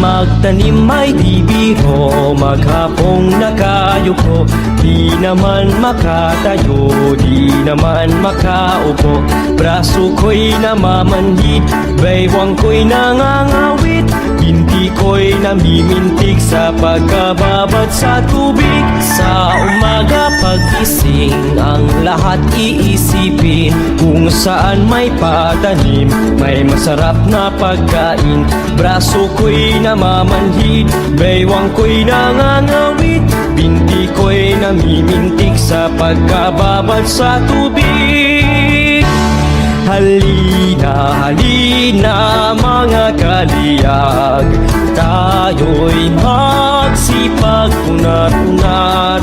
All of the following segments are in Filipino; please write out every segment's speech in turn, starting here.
Magtanim ay di biro, maghapong nakayuko. Di naman makatayo, di naman makaupo. Braso ko'y namamanhid, baywang ko'y nangangawit. Binti ko'y namimintig sa pagkababad sa tubig. Sa umaga pagising, ang lahat iisipin kung saan may patanim, may masarap na pagkain. Braso ko'y namamanhid, baywang ko'y nangangawit. Binti ko'y namimintig sa pagkababad sa tubig. Halina, halina mga kaliyag, tayo'y magsipag unat-unat.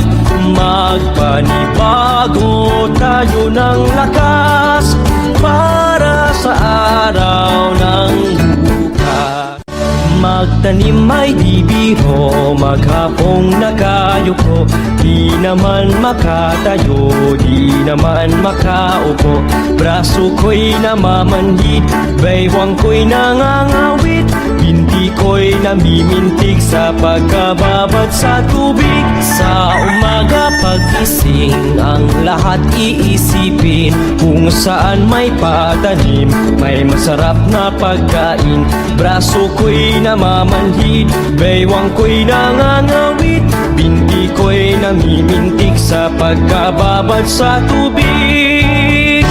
Magpanibago tayo ng lakas para sa araw ng bukas. Magtanim ay di biro, maghapong nakayuko. Di naman makatayo, di naman makaupo. Braso ko'y namamanhid, baywang ko'y nangangawit. Binti ko'y namimintig sa pagkababad sa tubig. Sa umaga pagising, ang lahat iisipin kung saan may patanim, may masarap na pagkain. Braso ko'y namamanhid, baywang ko'y nangangawit. Binti ko'y namimintig sa pagkababad sa tubig.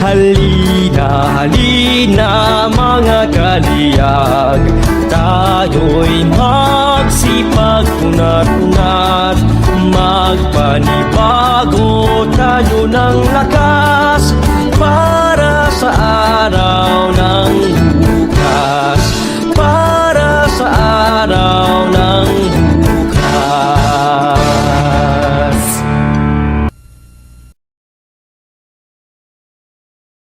Halina, halina mga kaliyag, tayo'y magsipag unat-unat. Magpanibago tayo ng lakas para sa araw ng